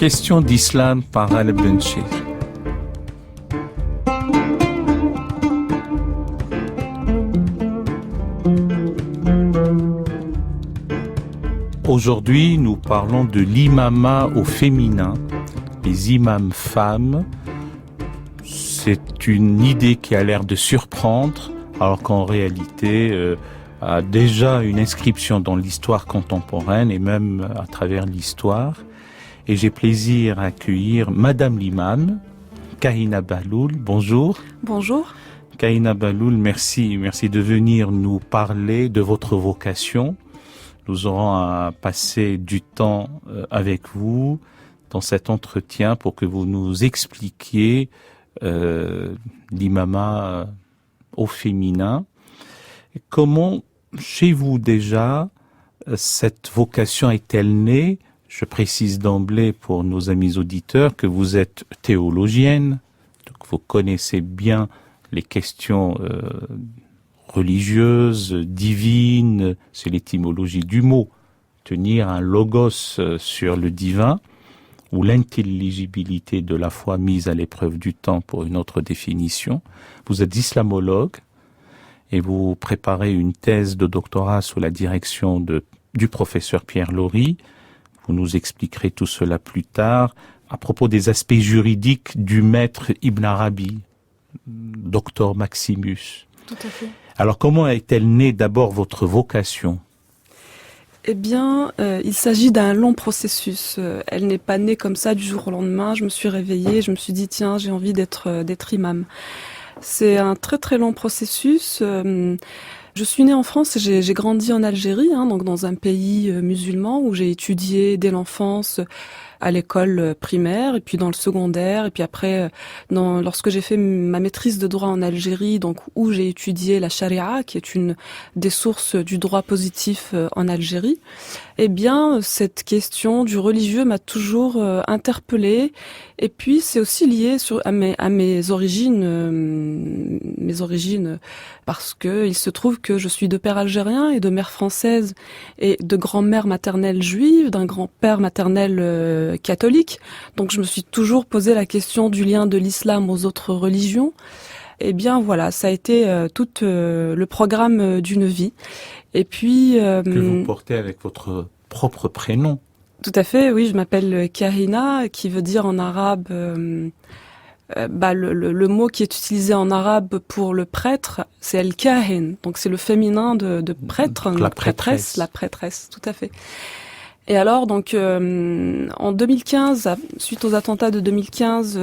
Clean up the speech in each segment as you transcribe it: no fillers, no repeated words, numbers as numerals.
Question d'islam par Al-Benchi. Aujourd'hui, nous parlons de l'imama au féminin, les imams femmes. C'est une idée qui a l'air de surprendre, alors qu'en réalité a déjà une inscription dans l'histoire contemporaine et même à travers l'histoire. Et j'ai plaisir à accueillir Madame l'imam, Kahina Bahloul. Bonjour. Bonjour. Kahina Bahloul, merci de venir nous parler de votre vocation. Nous aurons à passer du temps avec vous dans cet entretien pour que vous nous expliquiez l'imama au féminin. Comment, chez vous déjà, cette vocation est-elle née? Je précise d'emblée pour nos amis auditeurs que vous êtes théologienne, donc vous connaissez bien les questions religieuses, divines, c'est l'étymologie du mot, tenir un logos sur le divin, ou l'intelligibilité de la foi mise à l'épreuve du temps pour une autre définition. Vous êtes islamologue et vous préparez une thèse de doctorat sous la direction du professeur Pierre Laury. Vous nous expliquerez tout cela plus tard à propos des aspects juridiques du maître Ibn Arabi, docteur Maximus. Tout à fait. Alors comment est-elle née d'abord votre vocation ? Eh bien, il s'agit d'un long processus. Elle n'est pas née comme ça du jour au lendemain. Je me suis réveillée, je me suis dit tiens, j'ai envie d'être imam. C'est un très très long processus. Je suis née en France et j'ai grandi en Algérie, donc dans un pays musulman où j'ai étudié dès l'enfance à l'école primaire et puis dans le secondaire et puis après lorsque j'ai fait ma maîtrise de droit en Algérie, donc où j'ai étudié la charia qui est une des sources du droit positif en Algérie. Eh bien, cette question du religieux m'a toujours interpellée et puis c'est aussi lié à mes origines parce que il se trouve que je suis de père algérien et de mère française et de grand-mère maternelle juive, d'un grand-père maternel catholique. Donc je me suis toujours posé la question du lien de l'islam aux autres religions. Eh bien voilà, ça a été tout le programme d'une vie. Et puis que vous portez avec votre propre prénom. Tout à fait, oui, je m'appelle Kahina, qui veut dire en arabe le mot qui est utilisé en arabe pour le prêtre, c'est el-kahin. Donc c'est le féminin de prêtre, la prêtresse. La prêtresse, tout à fait. Et alors, donc, en 2015, suite aux attentats de 2015,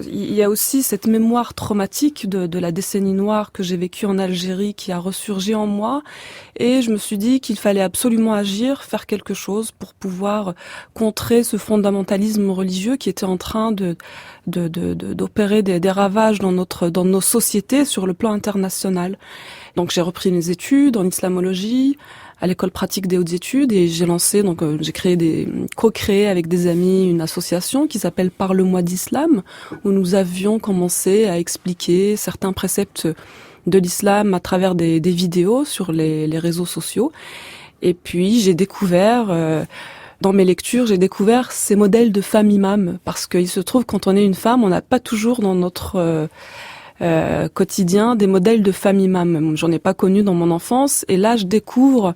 il y a aussi cette mémoire traumatique de la décennie noire que j'ai vécue en Algérie qui a ressurgi en moi. Et je me suis dit qu'il fallait absolument agir, faire quelque chose pour pouvoir contrer ce fondamentalisme religieux qui était en train d'opérer des ravages dans nos sociétés sur le plan international. Donc j'ai repris mes études en islamologie, à l'école pratique des hautes études et j'ai co-créé avec des amis une association qui s'appelle Parle-moi d'Islam où nous avions commencé à expliquer certains préceptes de l'islam à travers des vidéos sur les réseaux sociaux. Et puis j'ai découvert dans mes lectures, j'ai découvert ces modèles de femmes imams parce qu'il se trouve quand on est une femme, on n'a pas toujours dans notre quotidien des modèles de femmes imams. J'en ai pas connu dans mon enfance et là je découvre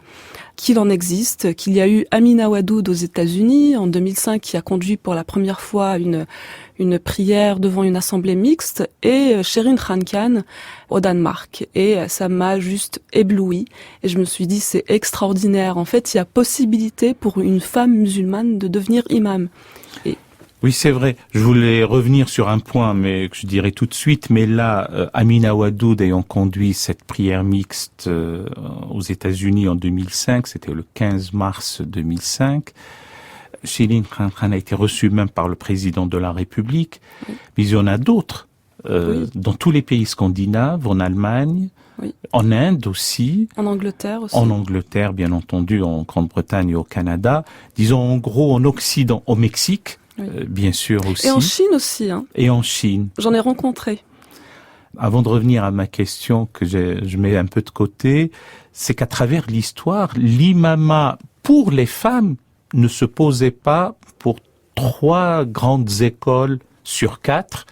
qu'il en existe, qu'il y a eu Amina Wadud aux États-Unis en 2005 qui a conduit pour la première fois une prière devant une assemblée mixte et Sherin Khan au Danemark et ça m'a juste ébloui et je me suis dit c'est extraordinaire. En fait, il y a possibilité pour une femme musulmane de devenir imam. Oui, c'est vrai. Je voulais revenir sur un point, mais que je dirais tout de suite. Mais là, Amina Wadud ayant conduit cette prière mixte aux États-Unis en 2005, c'était le 15 mars 2005. Sherin Khan a été reçue même par le président de la République. Oui. Mais il y en a d'autres dans tous les pays scandinaves, en Allemagne, en Inde aussi. En Angleterre aussi. En Angleterre, bien entendu, en Grande-Bretagne et au Canada. Disons en gros en Occident, au Mexique. Oui. Bien sûr aussi. Et en Chine aussi. Et en Chine. J'en ai rencontré. Avant de revenir à ma question que je mets un peu de côté, c'est qu'à travers l'histoire, l'imama pour les femmes ne se posait pas pour 3 grandes écoles sur 4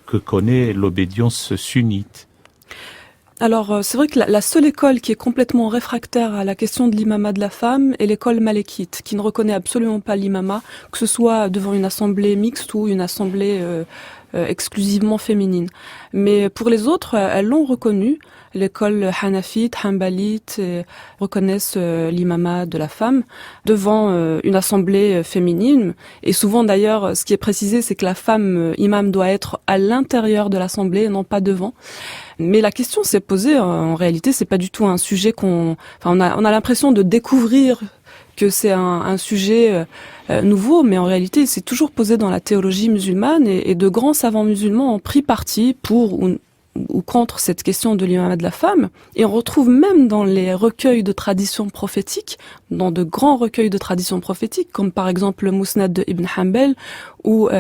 que connaît l'obédience sunnite. Alors, c'est vrai que la seule école qui est complètement réfractaire à la question de l'imama de la femme est l'école malékite, qui ne reconnaît absolument pas l'imama, que ce soit devant une assemblée mixte ou une assemblée exclusivement féminine. Mais pour les autres, elles l'ont reconnu. L'école hanafite, hanbalite reconnaissent l'imama de la femme devant une assemblée féminine. Et souvent d'ailleurs, ce qui est précisé, c'est que la femme imam doit être à l'intérieur de l'assemblée et non pas devant. Mais la question s'est posée, en réalité, c'est pas du tout un sujet on a l'impression de découvrir que c'est un sujet nouveau, mais en réalité, c'est toujours posé dans la théologie musulmane et de grands savants musulmans ont pris parti pour ou contre cette question de l'imama de la femme. Et on retrouve même dans les recueils de traditions prophétiques, dans de grands recueils de traditions prophétiques, comme par exemple le Musnad de Ibn Hanbal, ou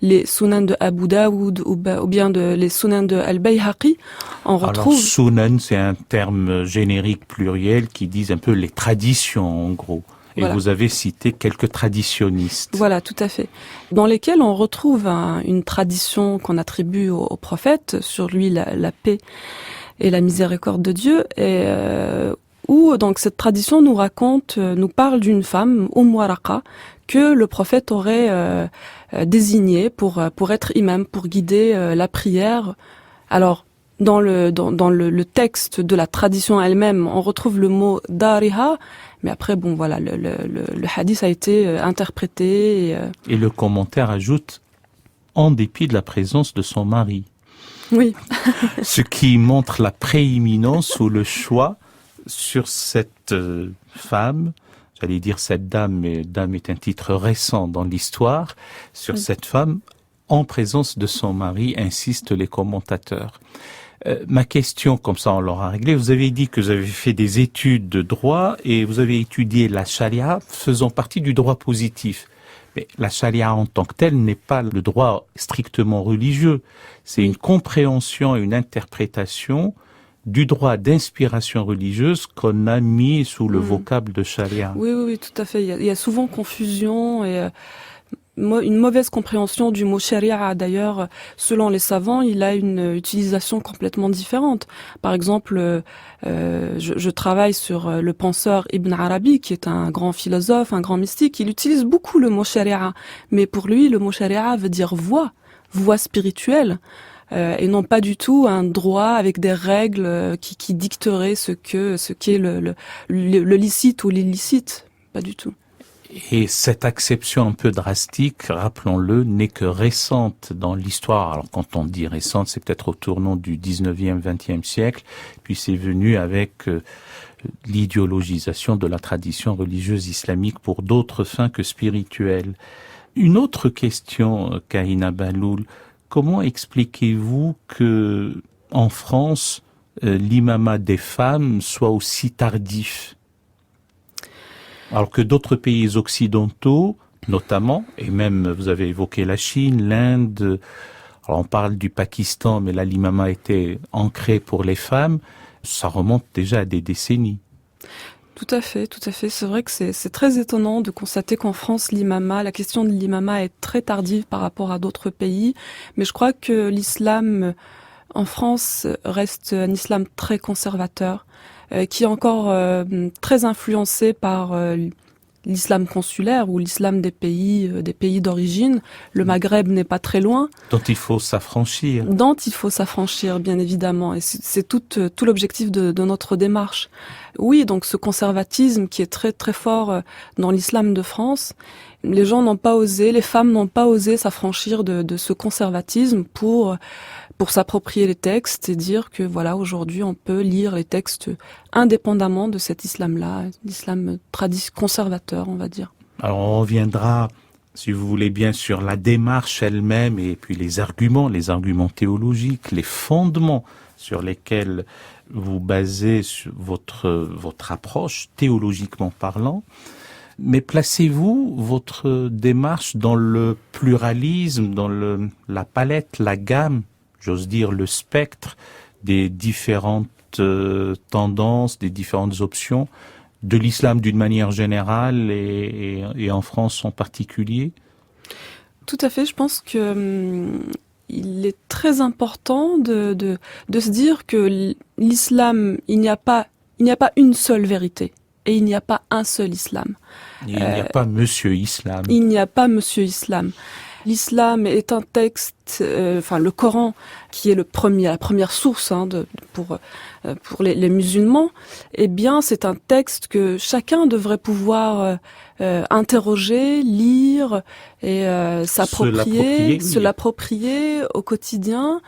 les Sunan de Abu Daoud, ou bien les Sunan de Al-Bayhaqi, on retrouve... Alors, Sunan, c'est un terme générique pluriel qui dit un peu les traditions, en gros. Et voilà. Vous avez cité quelques traditionnistes. Voilà, tout à fait. Dans lesquels on retrouve une tradition qu'on attribue au prophète, sur lui la paix et la miséricorde de Dieu, et où donc cette tradition nous parle d'une femme, Waraka, que le prophète aurait désignée pour être imam, pour guider la prière. Alors, dans le texte de la tradition elle-même, on retrouve le mot dariha, mais après, bon, voilà, le hadith a été interprété. Et le commentaire ajoute, en dépit de la présence de son mari. Oui. Ce qui montre la prééminence ou le choix sur cette femme, j'allais dire cette dame, mais dame est un titre récent dans l'histoire, sur cette femme, en présence de son mari, insistent les commentateurs. Ma question, comme ça on l'aura réglé, vous avez dit que vous avez fait des études de droit et vous avez étudié la charia faisant partie du droit positif. Mais la charia en tant que telle n'est pas le droit strictement religieux. C'est une compréhension et une interprétation du droit d'inspiration religieuse qu'on a mis sous le vocable de charia. Oui, tout à fait. Il y a souvent confusion et... une mauvaise compréhension du mot sharia. D'ailleurs, selon les savants, il a une utilisation complètement différente. Par exemple, je travaille sur le penseur Ibn Arabi, qui est un grand philosophe, un grand mystique. Il utilise beaucoup le mot sharia, mais pour lui, le mot sharia veut dire voie spirituelle, et non pas du tout un droit avec des règles qui dicteraient ce qu'est le licite ou l'illicite. Pas du tout. Et cette acception un peu drastique, rappelons-le, n'est que récente dans l'histoire. Alors quand on dit récente, c'est peut-être au tournant du 19e, 20e siècle, puis c'est venu avec l'idéologisation de la tradition religieuse islamique pour d'autres fins que spirituelles. Une autre question, Kahina Bahloul, comment expliquez-vous que en France, l'imama des femmes soit aussi tardif ? Alors que d'autres pays occidentaux, notamment, et même vous avez évoqué la Chine, l'Inde, alors on parle du Pakistan, mais là l'imama était ancré pour les femmes, ça remonte déjà à des décennies. Tout à fait. C'est vrai que c'est très étonnant de constater qu'en France, la question de l'imama est très tardive par rapport à d'autres pays, mais je crois que l'islam en France reste un islam très conservateur, qui est encore très influencé par l'islam consulaire ou l'islam des pays d'origine. Le Maghreb n'est pas très loin. Dont il faut s'affranchir. Bien évidemment. Et c'est tout l'objectif de notre démarche. Oui, donc ce conservatisme qui est très très fort dans l'islam de France, les femmes n'ont pas osé s'affranchir de ce conservatisme pour s'approprier les textes et dire que voilà, aujourd'hui on peut lire les textes indépendamment de cet islam-là, l'islam conservateur, on va dire. Alors on reviendra, si vous voulez bien, sur la démarche elle-même et puis les arguments théologiques, les fondements sur lesquels vous basez votre approche, théologiquement parlant. Mais placez-vous votre démarche dans le pluralisme, dans la palette, la gamme, j'ose dire le spectre des différentes tendances, des différentes options de l'islam d'une manière générale et en France en particulier? Tout à fait, je pense que il est très important de se dire que l'islam, il n'y a pas une seule vérité et il n'y a pas un seul islam. Il n'y a pas Monsieur Islam. Il n'y a pas Monsieur Islam. L'islam est un texte, le Coran, qui est la première source pour les musulmans. Eh bien, c'est un texte que chacun devrait pouvoir interroger, lire et se l'approprier au quotidien.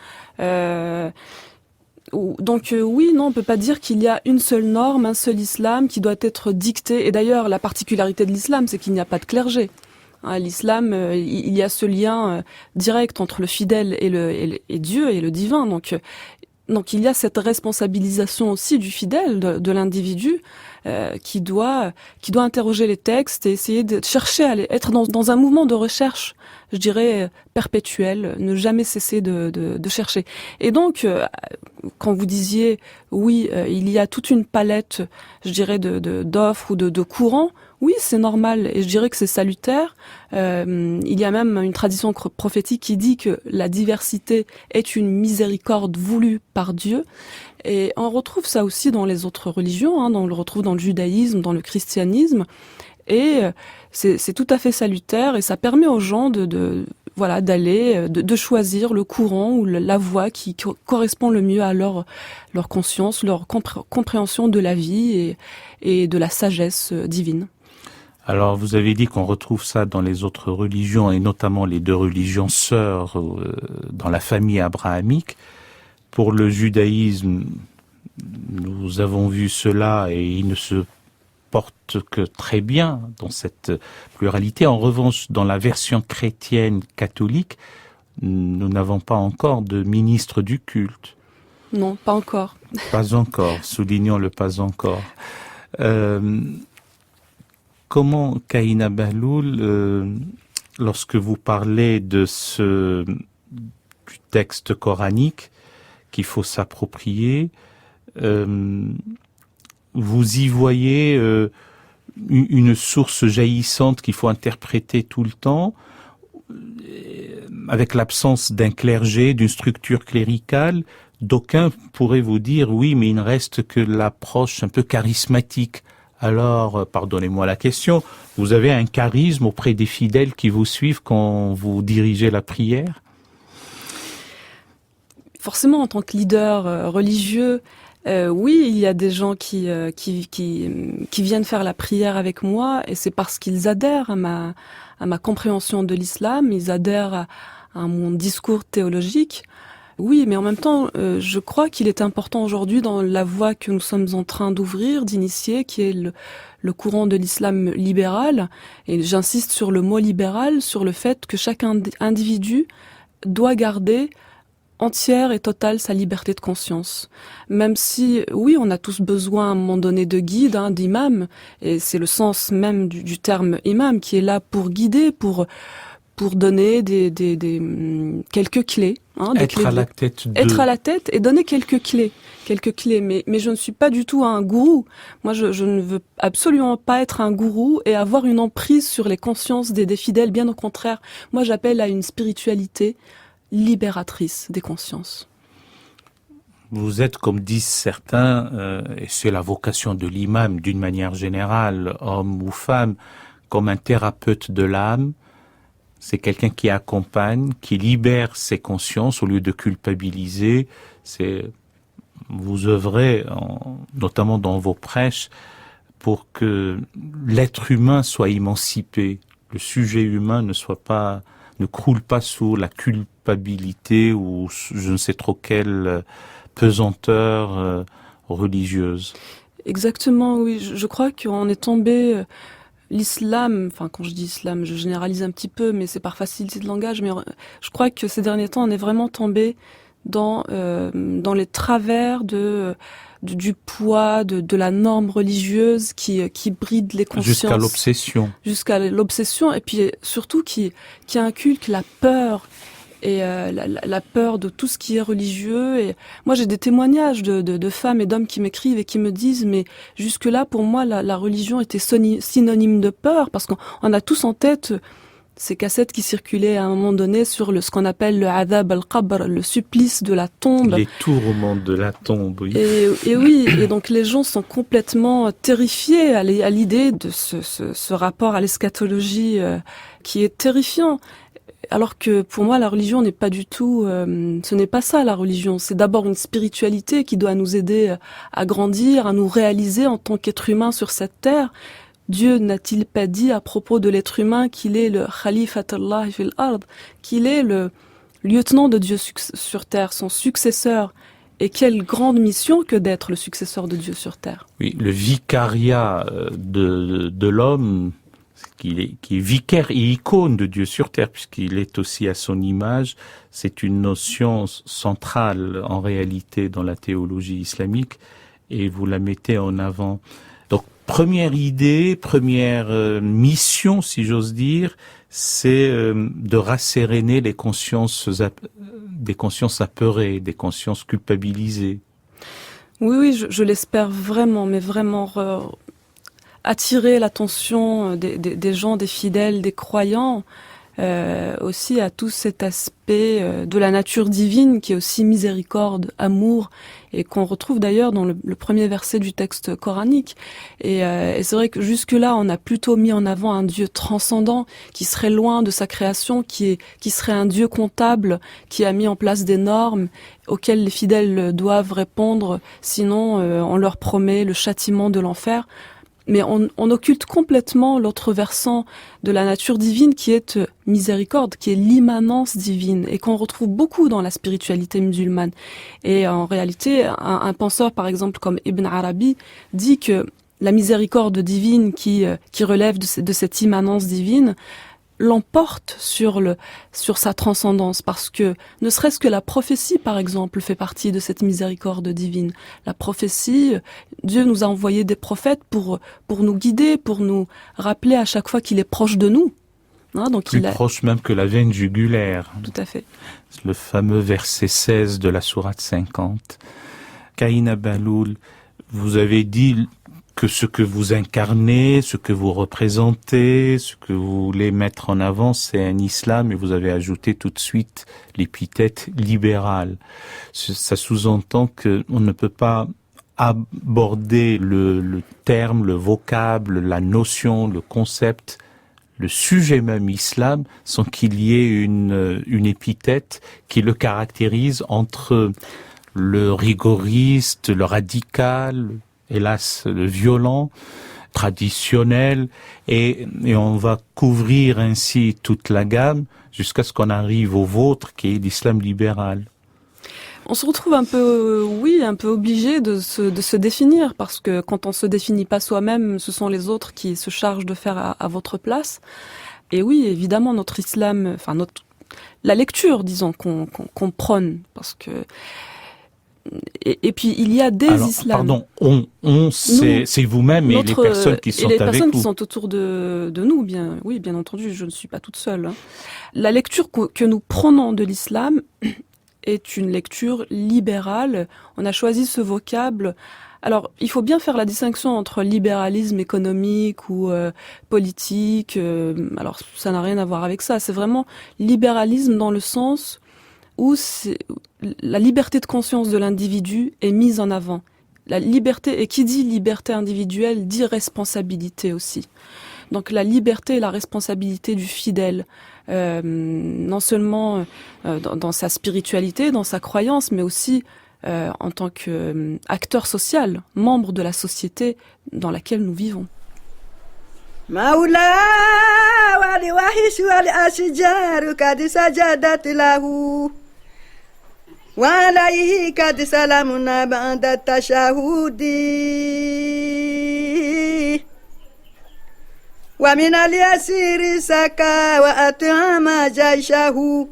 Donc oui, non, on peut pas dire qu'il y a une seule norme, un seul islam qui doit être dicté. Et d'ailleurs, la particularité de l'islam, c'est qu'il n'y a pas de clergé. L'islam, il y a ce lien direct entre le fidèle et Dieu et le divin. Donc il y a cette responsabilisation aussi du fidèle, de l'individu, qui doit interroger les textes et essayer de chercher à être dans un mouvement de recherche, je dirais perpétuel, ne jamais cesser de chercher. Et donc, quand vous disiez oui, il y a toute une palette, je dirais d'offres ou de courants. Oui, c'est normal et je dirais que c'est salutaire. Il y a même une tradition prophétique qui dit que la diversité est une miséricorde voulue par Dieu. Et on retrouve ça aussi dans les autres religions, on le retrouve dans le judaïsme, dans le christianisme. Et c'est tout à fait salutaire et ça permet aux gens de choisir le courant ou la voie qui correspond le mieux à leur conscience, leur compréhension de la vie et de la sagesse divine. Alors, vous avez dit qu'on retrouve ça dans les autres religions, et notamment les deux religions sœurs dans la famille abrahamique. Pour le judaïsme, nous avons vu cela et il ne se porte que très bien dans cette pluralité. En revanche, dans la version chrétienne catholique, nous n'avons pas encore de ministre du culte. Non, pas encore. Pas encore, soulignons le pas encore. Comment, Kahina Bahloul, lorsque vous parlez du texte coranique qu'il faut s'approprier, vous y voyez une source jaillissante qu'il faut interpréter tout le temps, avec l'absence d'un clergé, d'une structure cléricale? D'aucuns pourraient vous dire, oui, mais il ne reste que l'approche un peu charismatique. Alors, pardonnez-moi la question, vous avez un charisme auprès des fidèles qui vous suivent quand vous dirigez la prière? Forcément, en tant que leader religieux, oui, il y a des gens qui viennent faire la prière avec moi, et c'est parce qu'ils adhèrent à ma compréhension de l'islam, ils adhèrent à mon discours théologique. Oui, mais en même temps, je crois qu'il est important aujourd'hui dans la voie que nous sommes en train d'ouvrir, d'initier, qui est le courant de l'islam libéral. Et j'insiste sur le mot libéral, sur le fait que chaque individu doit garder entière et totale sa liberté de conscience. Même si, oui, on a tous besoin à un moment donné de guide, d'imam, et c'est le sens même du terme imam qui est là pour guider, pour donner quelques clés. Être à la tête et donner quelques clés. Mais je ne suis pas du tout un gourou. Moi, je ne veux absolument pas être un gourou et avoir une emprise sur les consciences des fidèles. Bien au contraire, moi, j'appelle à une spiritualité libératrice des consciences. Vous êtes, comme disent certains, et c'est la vocation de l'imam d'une manière générale, homme ou femme, comme un thérapeute de l'âme. C'est quelqu'un qui accompagne, qui libère ses consciences au lieu de culpabiliser. Vous œuvrez, notamment dans vos prêches, pour que l'être humain soit émancipé. Le sujet humain ne croule pas sous la culpabilité ou je ne sais trop quelle pesanteur religieuse. Exactement, oui. Je crois qu'on est tombé... L'islam, quand je dis islam, je généralise un petit peu, mais c'est par facilité de langage, mais je crois que ces derniers temps, on est vraiment tombé dans les travers du poids de la norme religieuse qui bride les consciences. Jusqu'à l'obsession, et puis surtout qui inculque la peur et la peur de tout ce qui est religieux. Et moi, j'ai des témoignages de femmes et d'hommes qui m'écrivent et qui me disent, mais jusque-là, pour moi, la religion était synonyme de peur, parce qu'on a tous en tête ces cassettes qui circulaient à un moment donné sur ce qu'on appelle le adhab al-qabr, le supplice de la tombe. Les tourments de la tombe, oui. Et oui, et donc les gens sont complètement terrifiés à l'idée de ce rapport à l'eschatologie qui est terrifiant. Alors que pour moi, la religion n'est pas du tout, ce n'est pas ça la religion. C'est d'abord une spiritualité qui doit nous aider à grandir, à nous réaliser en tant qu'être humain sur cette terre. Dieu n'a-t-il pas dit à propos de l'être humain qu'il est le Khalifatullah fil ard, qu'il est le lieutenant de Dieu sur terre, son successeur? Et quelle grande mission que d'être le successeur de Dieu sur terre. Oui, le vicariat de l'homme, qui est vicaire et icône de Dieu sur terre, puisqu'il est aussi à son image, c'est une notion centrale en réalité dans la théologie islamique, et vous la mettez en avant. Donc, première idée, première mission, si j'ose dire, c'est de rasséréner les consciences, des consciences apeurées, des consciences culpabilisées. Oui, je l'espère vraiment, mais vraiment attirer l'attention des gens, des fidèles, des croyants, aussi à tout cet aspect de la nature divine qui est aussi miséricorde, amour, et qu'on retrouve d'ailleurs dans le premier verset du texte coranique. Et c'est vrai que jusque-là, on a plutôt mis en avant un Dieu transcendant qui serait loin de sa création, qui serait un Dieu comptable, qui a mis en place des normes auxquelles les fidèles doivent répondre, sinon on leur promet le châtiment de l'enfer. Mais on occulte complètement l'autre versant de la nature divine qui est miséricorde, qui est l'immanence divine et qu'on retrouve beaucoup dans la spiritualité musulmane. Et en réalité, un penseur par exemple comme Ibn Arabi dit que la miséricorde divine qui relève de cette immanence divine l'emporte sur sa transcendance, parce que ne serait-ce que la prophétie par exemple fait partie de cette miséricorde divine. La prophétie, Dieu nous a envoyé des prophètes pour nous guider, pour nous rappeler à chaque fois qu'il est proche de nous. Hein, donc plus proche même que la veine jugulaire. Tout à fait. Le fameux verset 16 de la sourate 50. Kaïna Baloul, vous avez dit que ce que vous incarnez, ce que vous représentez, ce que vous voulez mettre en avant, c'est un islam, et vous avez ajouté tout de suite l'épithète libéral. Ça sous-entend qu'on ne peut pas aborder le terme, le vocable, la notion, le concept, le sujet même islam, sans qu'il y ait une épithète qui le caractérise entre le rigoriste, le radical, hélas, le violent, traditionnel, et on va couvrir ainsi toute la gamme jusqu'à ce qu'on arrive au vôtre, qui est l'islam libéral. On se retrouve un peu obligé de se définir, parce que quand on se définit pas soi-même, ce sont les autres qui se chargent de faire à votre place. Et oui, évidemment, notre islam, la lecture, disons, qu'on prône, parce que et puis il y a des islams. Pardon, c'est vous-même et les personnes qui sont avec vous. Les personnes qui sont autour de nous, bien entendu, je ne suis pas toute seule. Hein. La lecture que nous prenons de l'islam est une lecture libérale. On a choisi ce vocable. Alors, il faut bien faire la distinction entre libéralisme économique ou politique. Alors, ça n'a rien à voir avec ça. C'est vraiment libéralisme dans le sens où la liberté de conscience de l'individu est mise en avant. La liberté, et qui dit liberté individuelle, dit responsabilité aussi. Donc la liberté et la responsabilité du fidèle, non seulement dans sa spiritualité, dans sa croyance, mais aussi en tant qu'acteur social, membre de la société dans laquelle nous vivons. Maula wali wahish wali ashjaru kad sajadat lahu wa alayhi kad salamuna ba'da tashahudi wa min al-yasiri saka wa at'ama jayshahu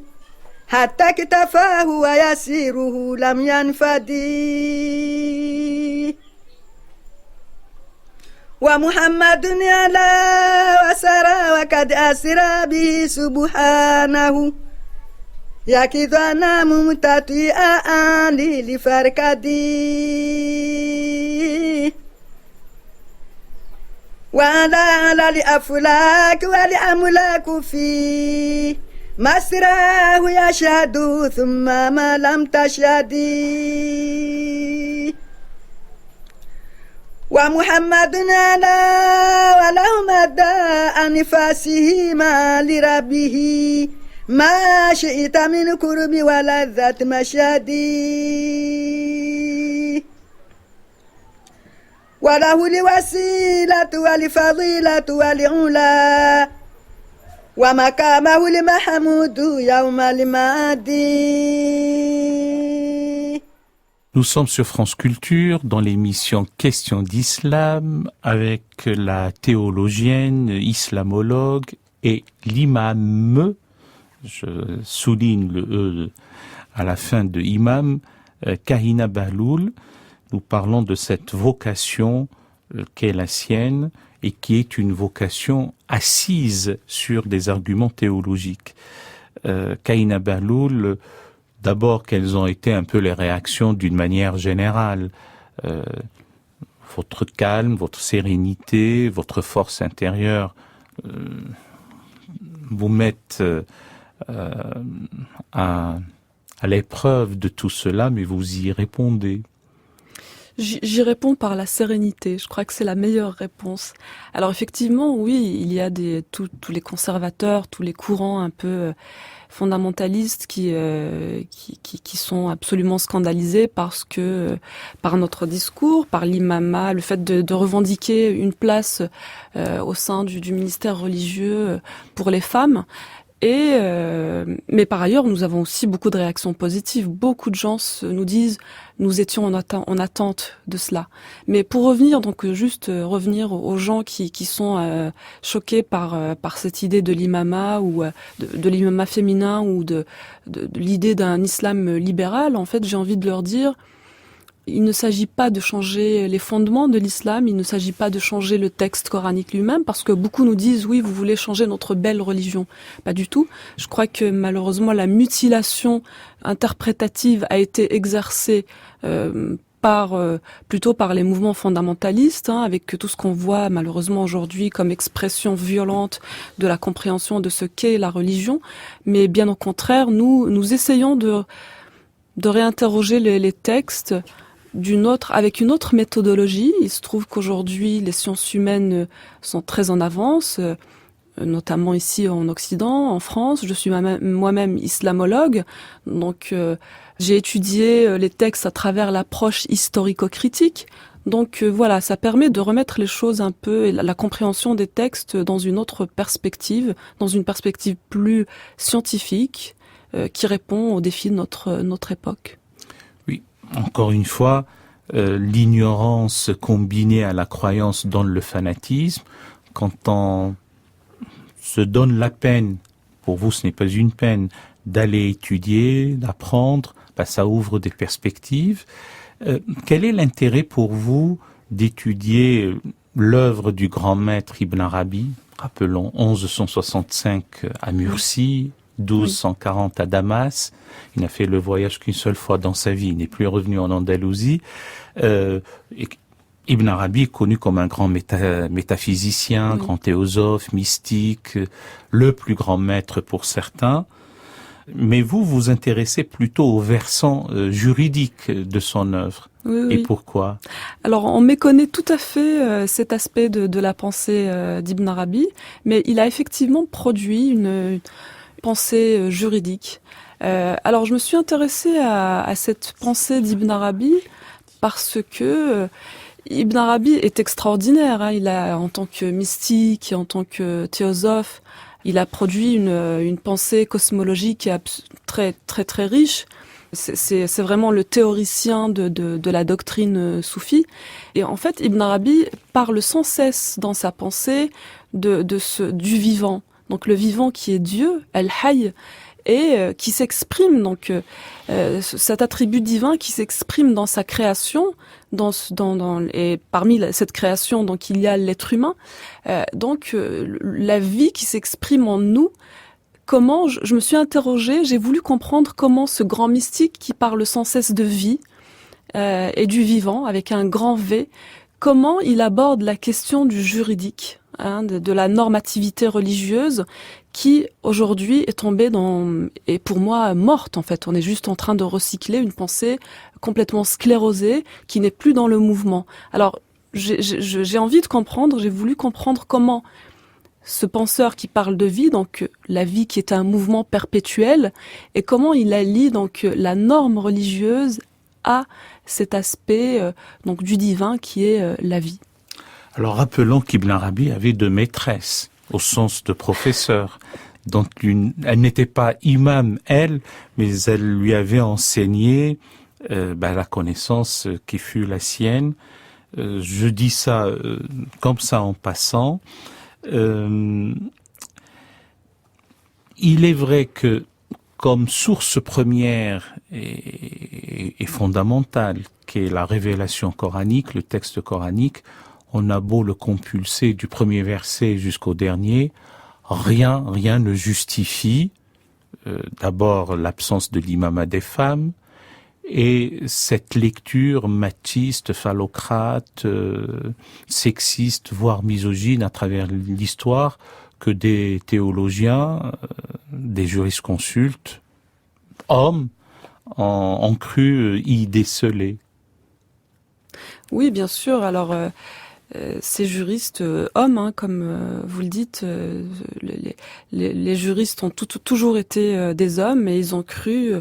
hatta kitafahu wa yasiruhu lam yanfadi wa Muhammadun ala wa sara wa kad asra bihi subhanahu yakidwana mumtati aandi li farkadi wala li aflak wali amlaku fi masrahu yashhadu thumma ma lam tashhadi wa muhammadun ala wa lahum adda anfasihi ma li rabbihi ما شئت من كرب ولذة مشهدي وله الوسيلة والفضيلة والعلا ومقامه المحمود يوم المعادي. Nous sommes sur France Culture dans l'émission Questions d'Islam avec la théologienne, islamologue et l'imam, je souligne le E à la fin de imam, Kahina Bahloul. Nous parlons de cette vocation qu'est la sienne et qui est une vocation assise sur des arguments théologiques. Kahina Bahloul, d'abord, quelles ont été un peu les réactions d'une manière générale? Votre calme, votre sérénité, votre force intérieure vous mettent à l'épreuve de tout cela, mais vous y répondez. J'y réponds par la sérénité. Je crois que c'est la meilleure réponse. Alors effectivement, oui, il y a tous les conservateurs, tous les courants un peu fondamentalistes qui sont absolument scandalisés parce que par notre discours, par l'imama, le fait de revendiquer une place au sein du ministère religieux pour les femmes. Mais par ailleurs, nous avons aussi beaucoup de réactions positives. Beaucoup de gens nous disent, nous étions en attente de cela. Mais pour revenir, donc juste revenir aux gens qui sont choqués par cette idée de l'imama ou de l'imama féminin ou de l'idée d'un islam libéral, en fait, j'ai envie de leur dire, il ne s'agit pas de changer les fondements de l'islam, il ne s'agit pas de changer le texte coranique lui-même, parce que beaucoup nous disent, oui, vous voulez changer notre belle religion. Pas du tout. Je crois que malheureusement, la mutilation interprétative a été exercée plutôt par les mouvements fondamentalistes, avec tout ce qu'on voit malheureusement aujourd'hui comme expression violente de la compréhension de ce qu'est la religion. Mais bien au contraire, nous essayons de réinterroger les textes avec une autre méthodologie. Il se trouve qu'aujourd'hui, les sciences humaines sont très en avance, notamment ici en Occident, en France. Je suis moi-même islamologue, donc j'ai étudié les textes à travers l'approche historico-critique. Donc voilà, ça permet de remettre les choses un peu, et la compréhension des textes dans une autre perspective, dans une perspective plus scientifique, qui répond aux défis de notre époque. Oui, encore une fois, l'ignorance combinée à la croyance donne le fanatisme. Quand on se donne la peine, pour vous ce n'est pas une peine, d'aller étudier, d'apprendre, ça ouvre des perspectives. Quel est l'intérêt pour vous d'étudier l'œuvre du grand maître Ibn Arabi? Rappelons, 1165 à Murcie, 1240 à Damas. Il n'a fait le voyage qu'une seule fois dans sa vie. Il n'est plus revenu en Andalousie. Ibn Arabi est connu comme un grand métaphysicien, grand théosophe, mystique, le plus grand maître pour certains. Mais vous vous intéressez plutôt au versant juridique de son œuvre. Oui. Et pourquoi? Alors, on méconnaît tout à fait cet aspect de la pensée d'Ibn Arabi, mais il a effectivement produit une pensée juridique. Alors, je me suis intéressée à cette pensée d'Ibn Arabi parce que Ibn Arabi est extraordinaire. Il a, en tant que mystique, en tant que théosophe, il a produit une pensée cosmologique très très très riche. C'est vraiment le théoricien de la doctrine soufie. Et en fait, Ibn Arabi parle sans cesse dans sa pensée du vivant. Donc le vivant qui est Dieu, Al-Hayy, et qui s'exprime, donc cet attribut divin qui s'exprime dans sa création, et parmi cette création, donc il y a l'être humain, donc la vie qui s'exprime en nous comment je me suis interrogée, j'ai voulu comprendre comment ce grand mystique qui parle sans cesse de vie et du vivant avec un grand V, comment il aborde la question du juridique, de la normativité religieuse qui aujourd'hui est tombée est pour moi morte en fait. On est juste en train de recycler une pensée complètement sclérosée qui n'est plus dans le mouvement. Alors j'ai envie de comprendre, j'ai voulu comprendre comment ce penseur qui parle de vie, donc la vie qui est un mouvement perpétuel, et comment il allie donc la norme religieuse à cet aspect donc du divin qui est la vie. Alors rappelons qu'Ibn Arabi avait deux maîtresses, au sens de professeur. Donc elle n'était pas imam, elle, mais elle lui avait enseigné la connaissance qui fut la sienne. Je dis ça comme ça en passant. Il est vrai que comme source première et fondamentale, qui est la révélation coranique, le texte coranique, on a beau le compulser du premier verset jusqu'au dernier, rien ne justifie d'abord l'absence de l'imama des femmes et cette lecture machiste, phallocrate, sexiste, voire misogyne à travers l'histoire que des théologiens, des jurisconsultes, hommes, ont cru y déceler. Oui, bien sûr. Alors, ces juristes hommes, comme vous le dites, les juristes ont toujours été des hommes et ils ont cru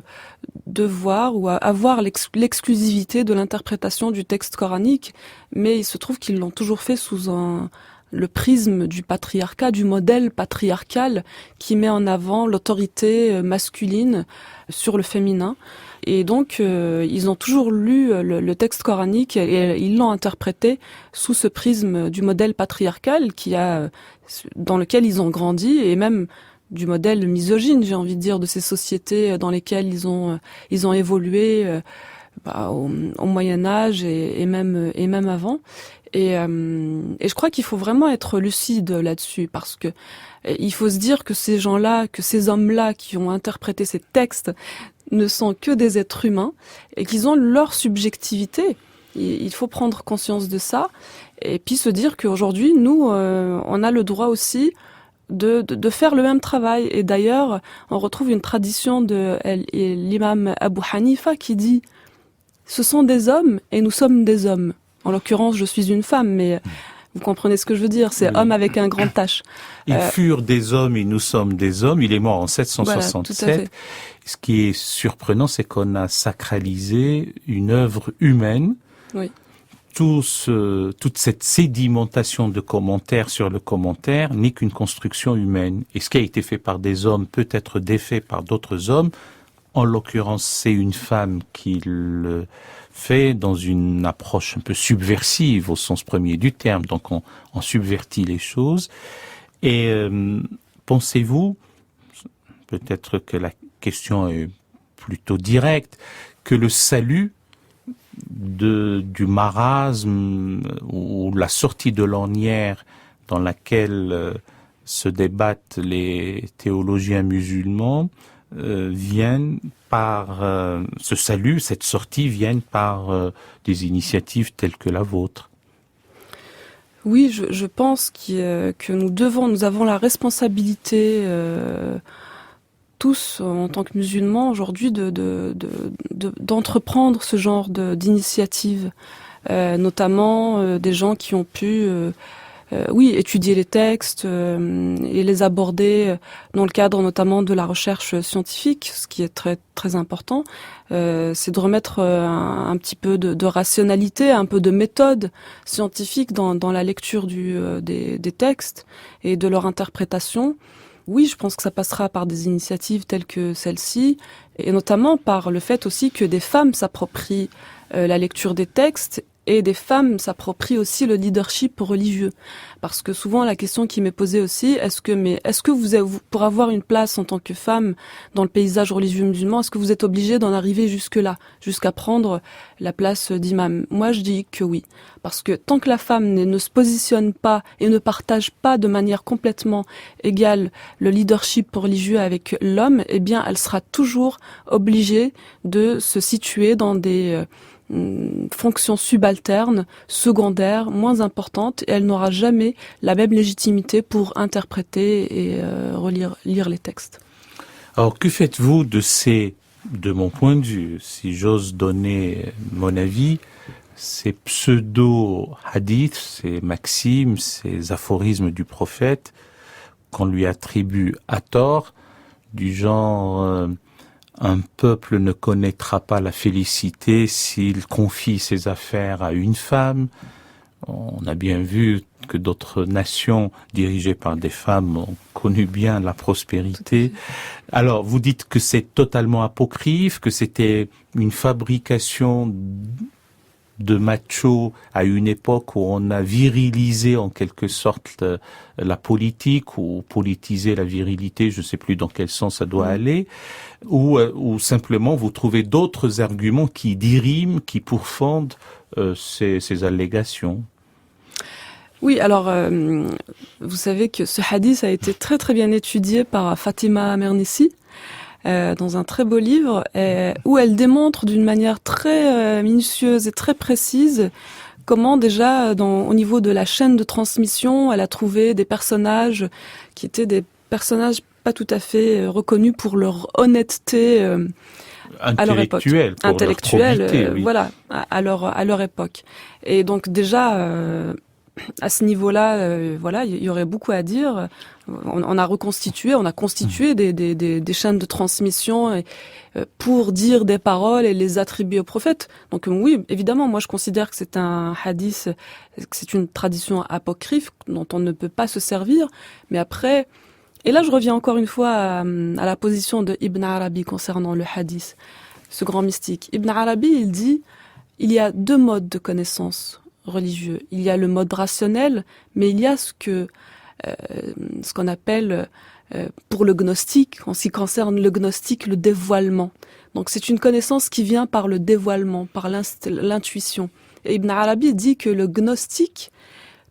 devoir ou avoir l'exclusivité de l'interprétation du texte coranique, mais il se trouve qu'ils l'ont toujours fait sous le prisme du patriarcat, du modèle patriarcal qui met en avant l'autorité masculine sur le féminin. Et donc, ils ont toujours lu le texte coranique et ils l'ont interprété sous ce prisme du modèle patriarcal dans lequel ils ont grandi et même du modèle misogyne, j'ai envie de dire, de ces sociétés dans lesquelles ils ont évolué au Moyen-Âge et même avant. Et je crois qu'il faut vraiment être lucide là-dessus parce que il faut se dire que ces gens-là, que ces hommes-là qui ont interprété ces textes ne sont que des êtres humains et qu'ils ont leur subjectivité. Il faut prendre conscience de ça et puis se dire qu'aujourd'hui, nous, on a le droit aussi de faire le même travail. Et d'ailleurs, on retrouve une tradition de l'imam Abu Hanifa qui dit « Ce sont des hommes et nous sommes des hommes ». En l'occurrence, je suis une femme, mais vous comprenez ce que je veux dire, c'est homme avec un grand H. Ils furent des hommes et nous sommes des hommes. Il est mort en 767. Voilà, ce qui est surprenant, c'est qu'on a sacralisé une œuvre humaine. Oui. Toute cette sédimentation de commentaires sur le commentaire n'est qu'une construction humaine. Et ce qui a été fait par des hommes peut être défait par d'autres hommes. En l'occurrence, c'est une femme qui le fait dans une approche un peu subversive au sens premier du terme. Donc on subvertit les choses. Et pensez-vous, peut-être que la question est plutôt directe, que le salut du marasme ou la sortie de l'ornière dans laquelle se débattent les théologiens musulmans viennent par ce salut, cette sortie viennent par des initiatives telles que la vôtre. Oui, je pense que nous avons la responsabilité tous en tant que musulmans aujourd'hui d'entreprendre ce genre d'initiative, notamment des gens qui ont pu étudier les textes et les aborder dans le cadre notamment de la recherche scientifique, ce qui est très très important. C'est de remettre un petit peu de rationalité, un peu de méthode scientifique dans la lecture des textes et de leur interprétation. Oui, je pense que ça passera par des initiatives telles que celle-ci, et notamment par le fait aussi que des femmes s'approprient la lecture des textes et des femmes s'approprient aussi le leadership religieux. Parce que souvent la question qui m'est posée aussi, est-ce que vous, pour avoir une place en tant que femme dans le paysage religieux musulman, est-ce que vous êtes obligée d'en arriver jusque-là, jusqu'à prendre la place d'imam? Moi, je dis que oui. Parce que tant que la femme ne se positionne pas et ne partage pas de manière complètement égale le leadership religieux avec l'homme, eh bien, elle sera toujours obligée de se situer dans des fonctions subalternes, secondaires, moins importantes, et elle n'aura jamais la même légitimité pour interpréter et lire les textes. Alors, que faites-vous de mon point de vue, si j'ose donner mon avis, ces pseudo-hadiths, ces maximes, ces aphorismes du prophète qu'on lui attribue à tort, du genre un peuple ne connaîtra pas la félicité s'il confie ses affaires à une femme. On a bien vu que d'autres nations dirigées par des femmes ont connu bien la prospérité. Alors, vous dites que c'est totalement apocryphe, que c'était une fabrication de machos à une époque où on a virilisé en quelque sorte la politique ou politisé la virilité, je ne sais plus dans quel sens ça doit aller, ou simplement vous trouvez d'autres arguments qui diriment, qui pourfendent ces allégations. Oui, alors vous savez que ce hadith a été très très bien étudié par Fatima Mernissi dans un très beau livre où elle démontre d'une manière très minutieuse et très précise comment déjà au niveau de la chaîne de transmission, elle a trouvé des personnages qui étaient des personnages pas tout à fait reconnus pour leur honnêteté à leur époque. Intellectuelle, oui. Voilà, à leur époque. Et donc déjà à ce niveau-là, voilà, il y aurait beaucoup à dire. On a constitué des chaînes de transmission pour dire des paroles et les attribuer au prophète. Donc oui, évidemment, moi je considère que c'est un hadith, que c'est une tradition apocryphe dont on ne peut pas se servir. Mais après, et là je reviens encore une fois à la position de Ibn Arabi concernant le hadith, ce grand mystique. Ibn Arabi, il dit, il y a deux modes de connaissance religieux. Il y a le mode rationnel, mais il y a ce qu'on appelle pour le gnostique, en ce qui concerne le gnostique, le dévoilement. Donc c'est une connaissance qui vient par le dévoilement, par l'intuition. Et Ibn Arabi dit que le gnostique,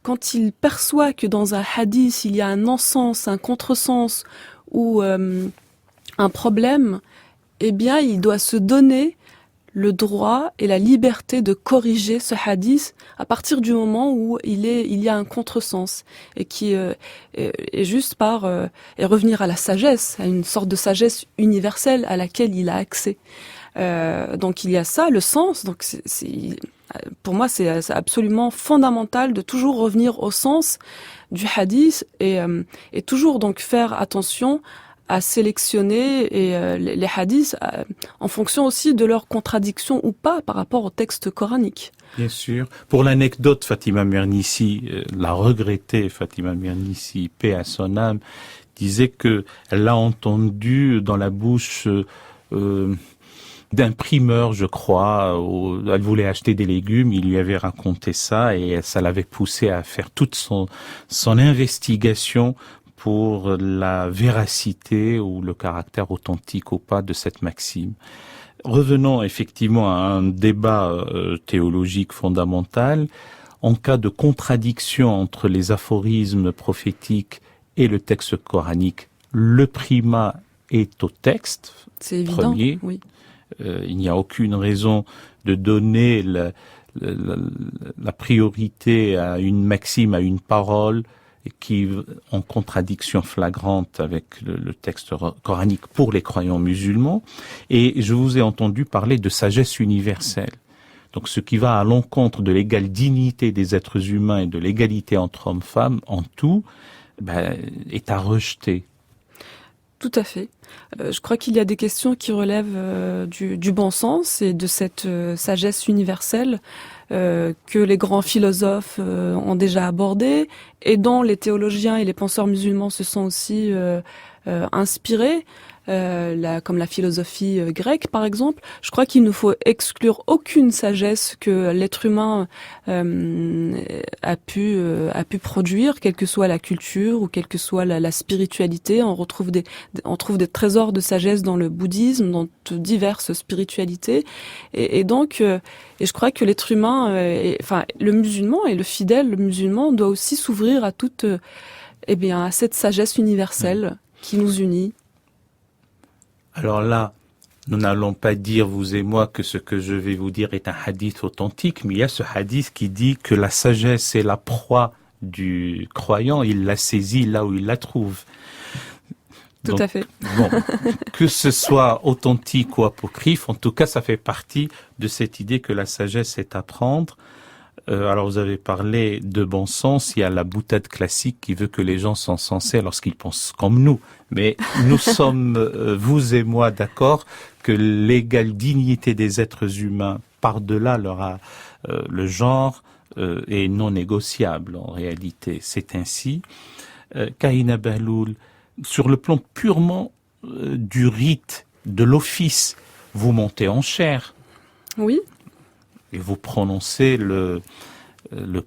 quand il perçoit que dans un hadith il y a un non-sens, un contresens ou un problème, eh bien il doit se donner le droit et la liberté de corriger ce hadith à partir du moment où il y a un contresens et qui est juste et revenir à la sagesse, à une sorte de sagesse universelle à laquelle il a accès. Donc il y a ça, le sens. Donc pour moi c'est absolument fondamental de toujours revenir au sens du hadith et toujours donc faire attention à sélectionner les hadiths en fonction aussi de leur contradiction ou pas par rapport au texte coranique. Bien sûr. Pour l'anecdote, Fatima Mernissi, la regrettée Fatima Mernissi, paix à son âme, disait que elle l'a entendu dans la bouche d'un primeur, je crois, elle voulait acheter des légumes, il lui avait raconté ça et ça l'avait poussé à faire toute son investigation pour la véracité ou le caractère authentique ou pas de cette maxime. Revenons effectivement à un débat théologique fondamental. En cas de contradiction entre les aphorismes prophétiques et le texte coranique, le primat est au texte premier. Oui. Il n'y a aucune raison de donner la priorité à une maxime, à une parole, qui en contradiction flagrante avec le texte coranique pour les croyants musulmans. Et je vous ai entendu parler de sagesse universelle. Donc ce qui va à l'encontre de l'égale dignité des êtres humains et de l'égalité entre hommes et femmes en tout, est à rejeter. Tout à fait. Je crois qu'il y a des questions qui relèvent du bon sens et de cette sagesse universelle que les grands philosophes ont déjà abordées et dont les théologiens et les penseurs musulmans se sont aussi inspirés. Comme la philosophie grecque par exemple, je crois qu'il ne faut exclure aucune sagesse que l'être humain a pu produire, quelle que soit la culture ou quelle que soit la spiritualité. On trouve des trésors de sagesse dans le bouddhisme, dans diverses spiritualités, et donc et je crois que l'être humain, le musulman et le fidèle musulman doit aussi s'ouvrir à toute à cette sagesse universelle qui nous unit. Alors là, nous n'allons pas dire, vous et moi, que ce que je vais vous dire est un hadith authentique, mais il y a ce hadith qui dit que la sagesse est la proie du croyant, il la saisit là où il la trouve. Tout à fait. Bon, que ce soit authentique ou apocryphe, en tout cas, ça fait partie de cette idée que la sagesse est à prendre. Alors, vous avez parlé de bon sens. Il y a la boutade classique qui veut que les gens sont censés lorsqu'ils pensent comme nous. Mais nous sommes, vous et moi, d'accord que l'égale dignité des êtres humains, par-delà le genre, est non négociable en réalité. C'est ainsi. Kahina Bahloul, sur le plan purement du rite, de l'office, vous montez en chair. Oui. Et vous prononcez le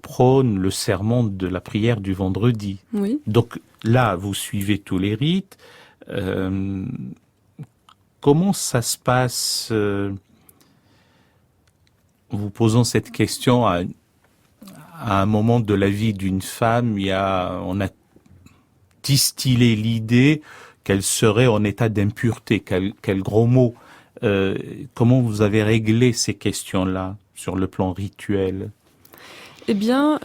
prône, le sermon de la prière du vendredi. Oui. Donc là, vous suivez tous les rites. Comment ça se passe vous posant cette question à un moment de la vie d'une femme, on a distillé l'idée qu'elle serait en état d'impureté. Quel gros mot. Comment vous avez réglé ces questions-là sur le plan rituel? Eh bien,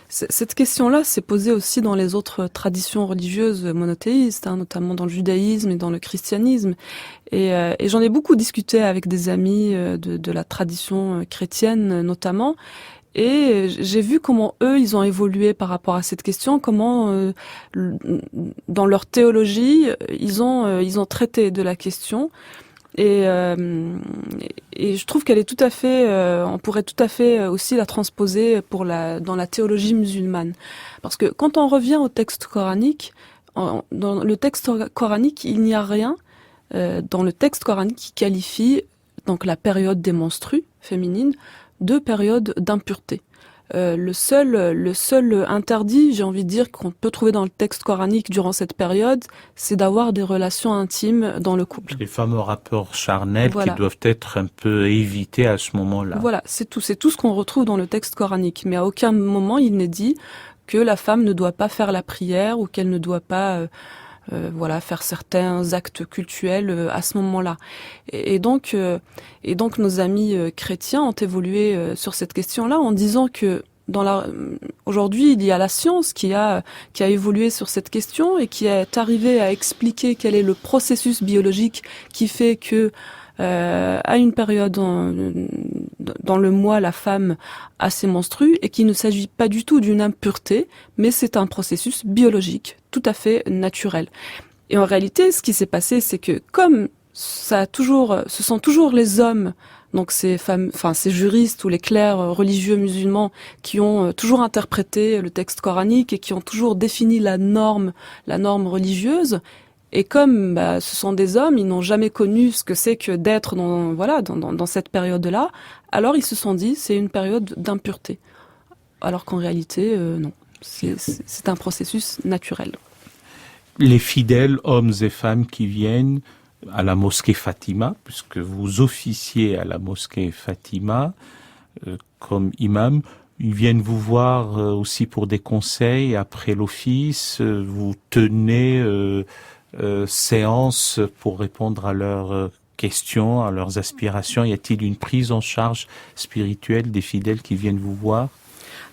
cette question-là s'est posée aussi dans les autres traditions religieuses monothéistes, notamment dans le judaïsme et dans le christianisme. Et j'en ai beaucoup discuté avec des amis de la tradition chrétienne notamment. Et j'ai vu comment eux, ils ont évolué par rapport à cette question, comment dans leur théologie, ils ont traité de la question. Et je trouve qu'elle est tout à fait, on pourrait tout à fait aussi la transposer dans la théologie musulmane. Parce que quand on revient au texte coranique, dans le texte coranique, il n'y a rien dans le texte coranique qui qualifie donc la période des menstrues féminines de période d'impureté. Le seul interdit, j'ai envie de dire, qu'on peut trouver dans le texte coranique durant cette période, c'est d'avoir des relations intimes dans le couple. Les fameux rapports charnels voilà. Qui doivent être un peu évités à ce moment-là. Voilà, c'est tout ce qu'on retrouve dans le texte coranique. Mais à aucun moment il n'est dit que la femme ne doit pas faire la prière ou qu'elle ne doit pas faire certains actes cultuels à ce moment-là. Et donc nos amis chrétiens ont évolué sur cette question-là en disant que aujourd'hui, il y a la science qui a évolué sur cette question et qui est arrivée à expliquer quel est le processus biologique qui fait que à une période dans le mois, la femme a ses menstrues et qu'il ne s'agit pas du tout d'une impureté, mais c'est un processus biologique tout à fait naturel. Et en réalité, ce qui s'est passé, c'est que comme ce sont toujours les hommes, donc ces juristes ou les clercs religieux musulmans qui ont toujours interprété le texte coranique et qui ont toujours défini la norme religieuse. Et comme ce sont des hommes, ils n'ont jamais connu ce que c'est que d'être dans cette période-là, alors ils se sont dit c'est une période d'impureté. Alors qu'en réalité, non. C'est un processus naturel. Les fidèles, hommes et femmes qui viennent à la mosquée Fatima, puisque vous officiez à la mosquée Fatima comme imam, ils viennent vous voir aussi pour des conseils après l'office, vous tenez séance pour répondre à leurs questions, à leurs aspirations. Y a-t-il une prise en charge spirituelle des fidèles qui viennent vous voir?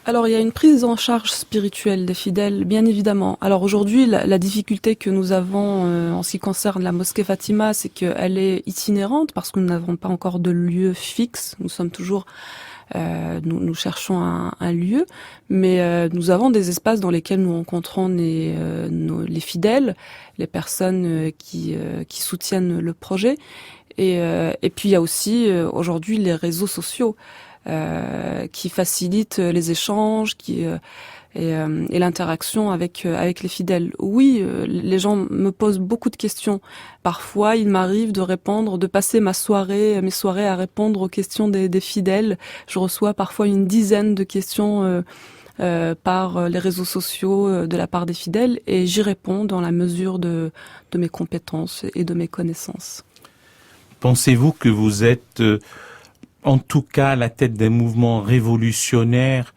Alors, il y a une prise en charge spirituelle des fidèles, bien évidemment. Alors aujourd'hui, la difficulté que nous avons en ce qui concerne la mosquée Fatima, c'est qu'elle est itinérante parce que nous n'avons pas encore de lieu fixe. Nous sommes toujours Nous cherchons un lieu, mais nous avons des espaces dans lesquels nous rencontrons les fidèles, les personnes qui soutiennent le projet. Et puis il y a aussi aujourd'hui les réseaux sociaux qui facilitent les échanges, et l'interaction avec les fidèles. Oui, les gens me posent beaucoup de questions. Parfois, il m'arrive de passer mes soirées à répondre aux questions des fidèles. Je reçois parfois une dizaine de questions par les réseaux sociaux de la part des fidèles, et j'y réponds dans la mesure de mes compétences et de mes connaissances. Pensez-vous que vous êtes, en tout cas, à la tête d'un mouvement révolutionnaire?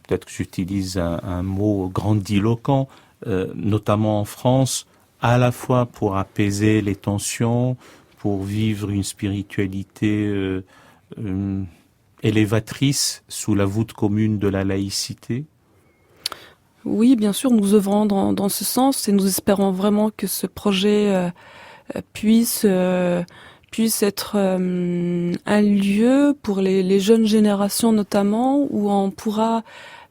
Peut-être que j'utilise un mot grandiloquent, notamment en France, à la fois pour apaiser les tensions, pour vivre une spiritualité élévatrice sous la voûte commune de la laïcité? Oui, bien sûr, nous œuvrons dans ce sens, et nous espérons vraiment que ce projet puisse être un lieu pour les jeunes générations notamment, où on pourra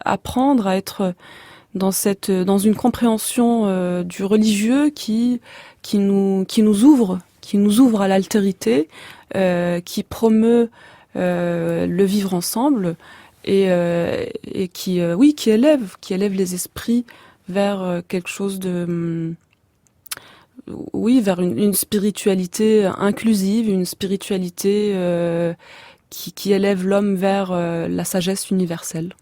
apprendre à être dans une compréhension du religieux qui nous ouvre à l'altérité, qui promeut le vivre ensemble, et qui élève les esprits vers quelque chose vers une spiritualité inclusive, une spiritualité qui élève l'homme vers la sagesse universelle.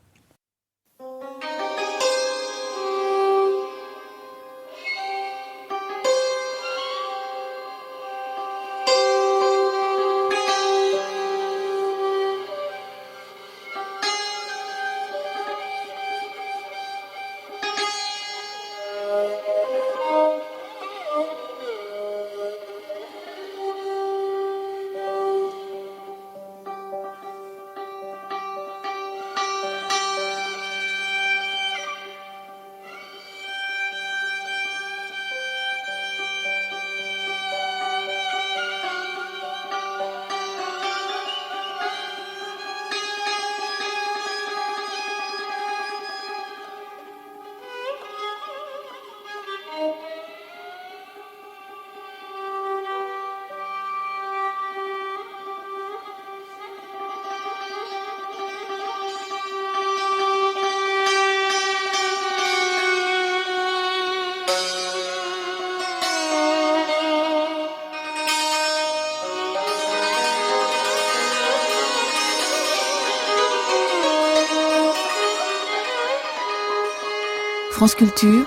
France Culture,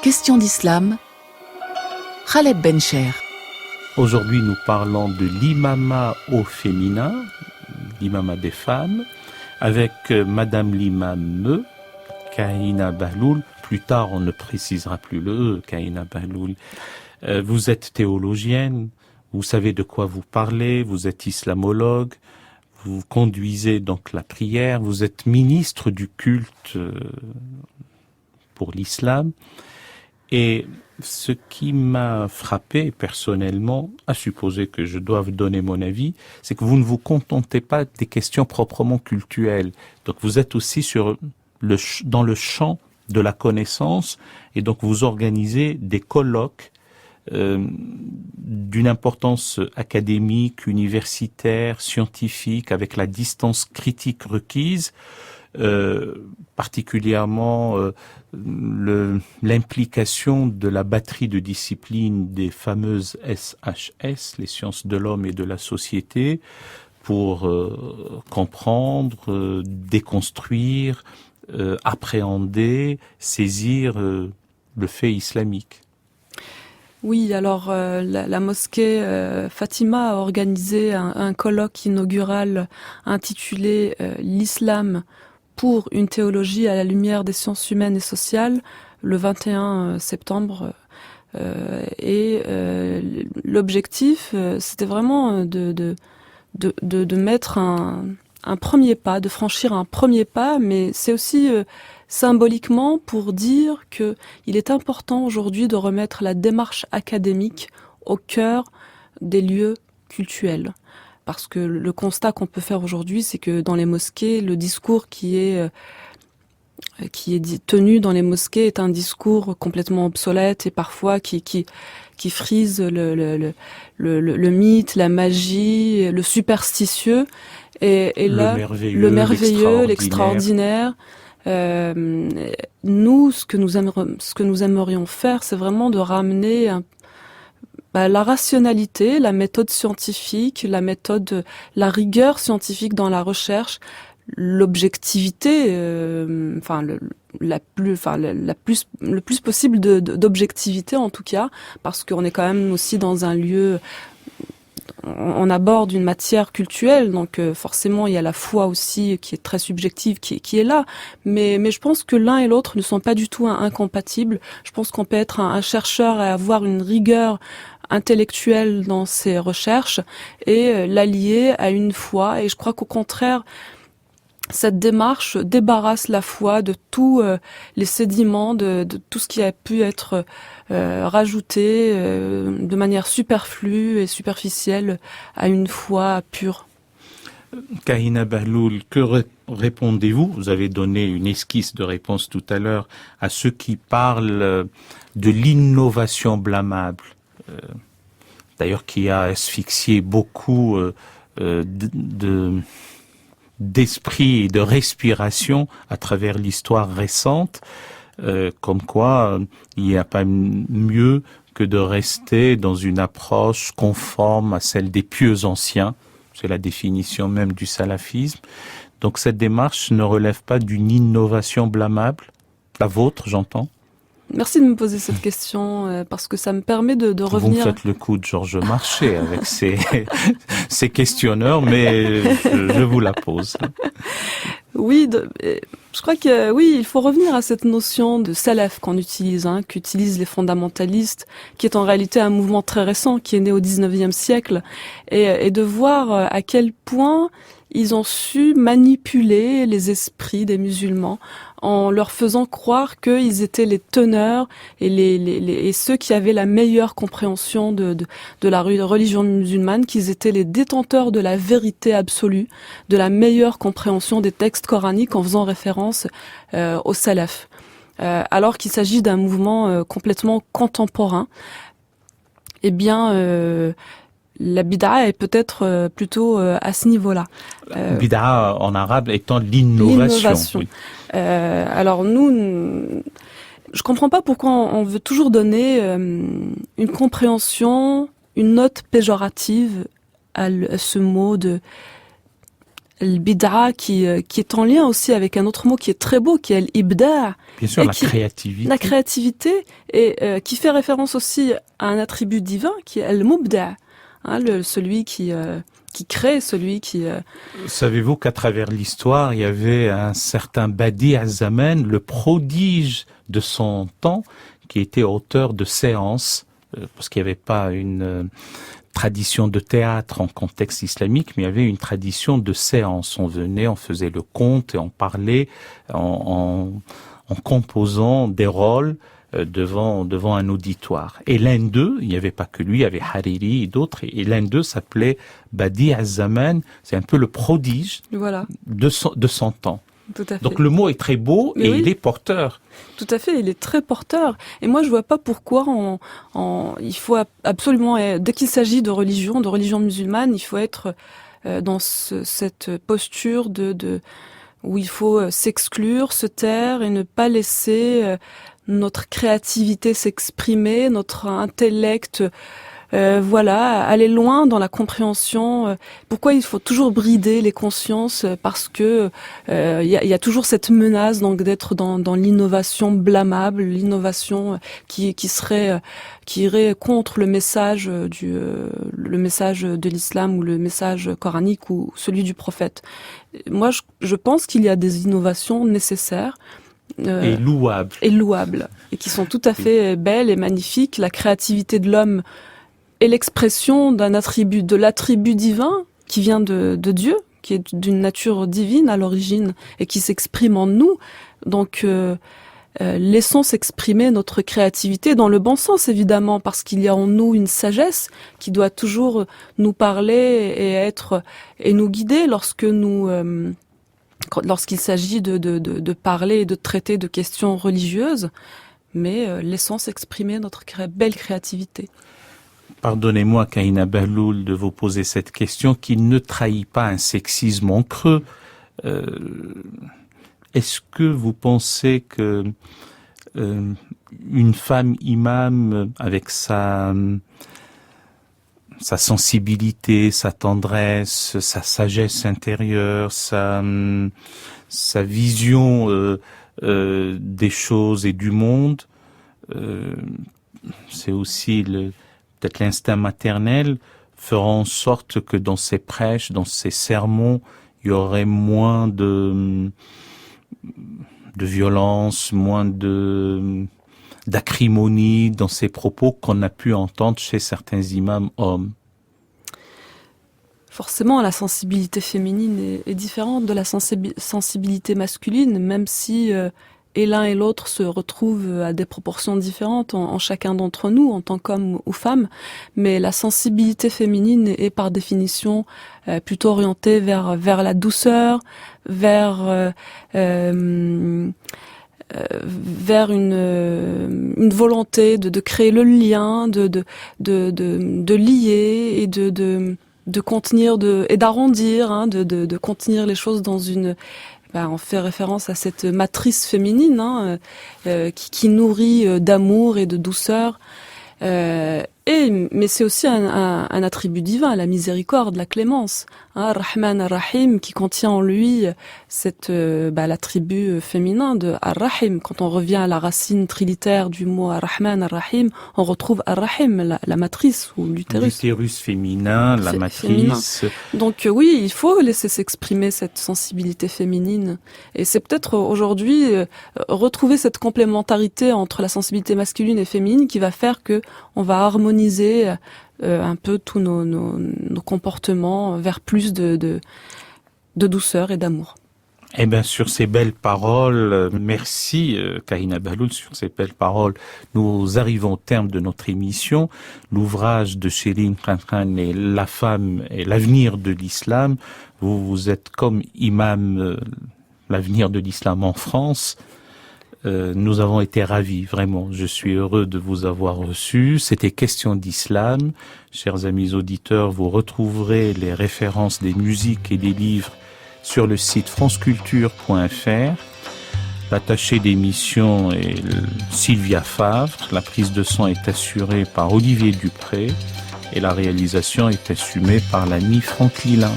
question d'islam, Khaled Bencher. Aujourd'hui, nous parlons de l'imama au féminin, l'imama des femmes, avec Madame l'imam Kahina Bahloul. Plus tard, on ne précisera plus le Kahina Bahloul. Vous êtes théologienne, vous savez de quoi vous parlez, vous êtes islamologue, vous conduisez donc la prière, vous êtes ministre du culte pour l'islam. Et ce qui m'a frappé personnellement, à supposer que je doive donner mon avis, c'est que vous ne vous contentez pas des questions proprement cultuelles. Donc vous êtes aussi dans le champ de la connaissance, et donc vous organisez des colloques d'une importance académique, universitaire, scientifique, avec la distance critique requise, particulièrement l'implication de la batterie de disciplines des fameuses SHS, les sciences de l'homme et de la société, pour comprendre, déconstruire, appréhender, saisir le fait islamique. Oui, alors la mosquée Fatima a organisé un colloque inaugural intitulé L'islam pour une théologie à la lumière des sciences humaines et sociales le 21 septembre. Et l'objectif, c'était vraiment de mettre un premier pas, de franchir un premier pas, mais c'est aussi symboliquement pour dire que il est important aujourd'hui de remettre la démarche académique au cœur des lieux cultuels. parce que le constat qu'on peut faire aujourd'hui, c'est que dans les mosquées, le discours qui est tenu dans les mosquées est un discours complètement obsolète et parfois qui frise le mythe, la magie, le superstitieux et là le merveilleux, l'extraordinaire. Nous, ce que nous aimerions faire, c'est vraiment de ramener la rationalité, la méthode scientifique, la rigueur scientifique dans la recherche, l'objectivité, le plus possible d'objectivité en tout cas, parce qu'on est quand même aussi dans un lieu, on aborde une matière cultuelle, donc forcément il y a la foi aussi qui est très subjective, qui est là, mais je pense que l'un et l'autre ne sont pas du tout incompatibles. Je pense qu'on peut être un chercheur et avoir une rigueur intellectuelle dans ses recherches et l'allier à une foi, et je crois qu'au contraire, cette démarche débarrasse la foi de tous les sédiments, de tout ce qui a pu être rajouté de manière superflue et superficielle à une foi pure. Kahina Bahloul, que répondez-vous? Vous avez donné une esquisse de réponse tout à l'heure à ceux qui parlent de l'innovation blâmable, d'ailleurs qui a asphyxié beaucoup d'esprit et de respiration à travers l'histoire récente, comme quoi il n'y a pas mieux que de rester dans une approche conforme à celle des pieux anciens. C'est la définition même du salafisme. Donc cette démarche ne relève pas d'une innovation blâmable, la vôtre, j'entends. Merci de me poser cette question parce que ça me permet de revenir. Vous me faites le coup de Georges Marchais avec ces questionneurs, mais je vous la pose. Oui, je crois que oui, il faut revenir à cette notion de salaf qu'on utilise, qu'utilisent les fondamentalistes, qui est en réalité un mouvement très récent, qui est né au 19e siècle, et de voir à quel point ils ont su manipuler les esprits des musulmans en leur faisant croire qu'ils étaient les teneurs et ceux qui avaient la meilleure compréhension de la religion musulmane, qu'ils étaient les détenteurs de la vérité absolue, de la meilleure compréhension des textes coraniques en faisant référence au salaf. Alors qu'il s'agit d'un mouvement complètement contemporain, eh bien... la bid'a est peut-être plutôt à ce niveau-là. Bid'a en arabe étant l'innovation. Oui. Alors nous, je comprends pas pourquoi on veut toujours donner une compréhension, une note péjorative à ce mot de bid'a qui est en lien aussi avec un autre mot qui est très beau, qui est l'ibda'. Bien sûr, créativité. La créativité et qui fait référence aussi à un attribut divin qui est al-mubda'. Celui qui crée, celui qui... Savez-vous qu'à travers l'histoire, il y avait un certain Badi az-Zaman, le prodige de son temps, qui était auteur de séances, parce qu'il n'y avait pas une tradition de théâtre en contexte islamique, mais il y avait une tradition de séances. On venait, on faisait le conte et on parlait en composant des rôles devant un auditoire. Et l'un d'eux, il n'y avait pas que lui, il y avait Hariri et d'autres, et l'un d'eux s'appelait Badi az-Zaman, c'est un peu le prodige de son temps. Tout à fait. Donc le mot est très beau et il est porteur. Tout à fait, il est très porteur. Et moi je vois pas pourquoi il faut absolument, dès qu'il s'agit de religion musulmane, il faut être dans cette posture où il faut s'exclure, se taire et ne pas laisser notre créativité s'exprimer, notre intellect, aller loin dans la compréhension. Pourquoi il faut toujours brider les consciences? Parce que il y a toujours cette menace donc d'être dans l'innovation blâmable, l'innovation qui irait contre le message le message de l'islam ou le message coranique ou celui du prophète. Moi, je pense qu'il y a des innovations nécessaires. Et louables, et qui sont tout à fait belles et magnifiques. La créativité de l'homme est l'expression de l'attribut divin qui vient de Dieu, qui est d'une nature divine à l'origine et qui s'exprime en nous. Donc laissons s'exprimer notre créativité dans le bon sens, évidemment, parce qu'il y a en nous une sagesse qui doit toujours nous parler et nous guider lorsqu'il s'agit de parler et de traiter de questions religieuses, mais laissons s'exprimer notre belle créativité. Pardonnez-moi, Kahina Bahloul, de vous poser cette question qui ne trahit pas un sexisme en creux. Est-ce que vous pensez que une femme imam avec sa sensibilité, sa tendresse, sa sagesse intérieure, sa vision des choses et du monde, c'est aussi peut-être l'instinct maternel, fera en sorte que dans ses prêches, dans ses sermons, il y aurait moins de violence, moins d'acrimonie dans ses propos qu'on a pu entendre chez certains imams hommes. Forcément, la sensibilité féminine est différente de la sensibilité masculine, même si et l'un et l'autre se retrouvent à des proportions différentes en chacun d'entre nous, en tant qu'homme ou femme. Mais la sensibilité féminine est par définition plutôt orientée vers la douceur, vers une volonté de créer le lien, de lier et de contenir et d'arrondir, de contenir les choses dans une. On fait référence à cette matrice féminine qui nourrit d'amour et de douceur. Mais c'est aussi un attribut divin, la miséricorde, la clémence, Ar-Rahman Ar-Rahim, qui contient en lui l'attribut féminin de Ar-Rahim. Quand on revient à la racine trilitaire du mot Ar-Rahman Ar-Rahim, on retrouve Ar-Rahim, la matrice ou l'utérus. L'utérus féminin, la matrice. Féminin. Donc oui, il faut laisser s'exprimer cette sensibilité féminine. Et c'est peut-être aujourd'hui retrouver cette complémentarité entre la sensibilité masculine et féminine qui va faire que on va harmoniser un peu tous nos comportements vers plus de douceur et d'amour. Eh bien, sur ces belles paroles, merci Kahina Bahloul, sur ces belles paroles, nous arrivons au terme de notre émission. L'ouvrage de Shirin Khan est La femme et l'avenir de l'islam. Vous êtes comme imam l'avenir de l'islam en France. Nous avons été ravis, vraiment. Je suis heureux de vous avoir reçu. C'était Question d'Islam. Chers amis auditeurs, vous retrouverez les références des musiques et des livres sur le site franceculture.fr. L'attaché d'émission est Sylvia Favre. La prise de son est assurée par Olivier Dupré et la réalisation est assumée par l'ami Franck Lilin.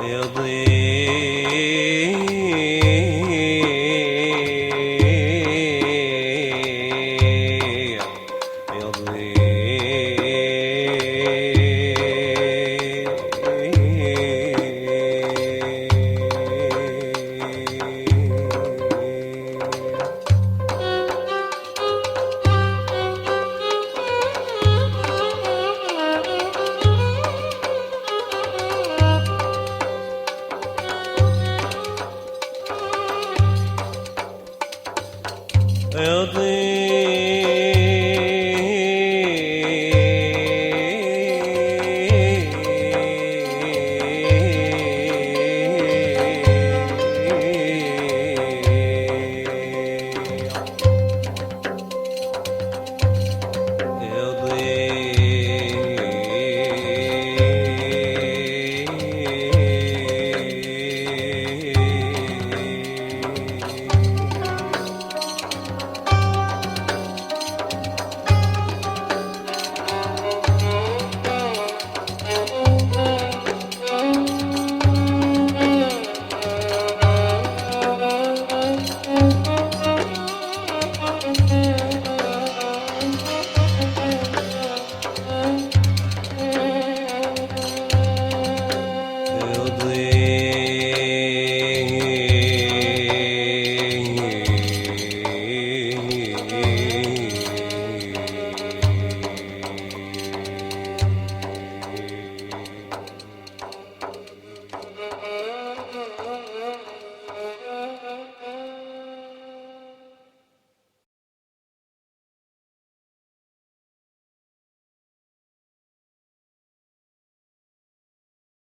يضيع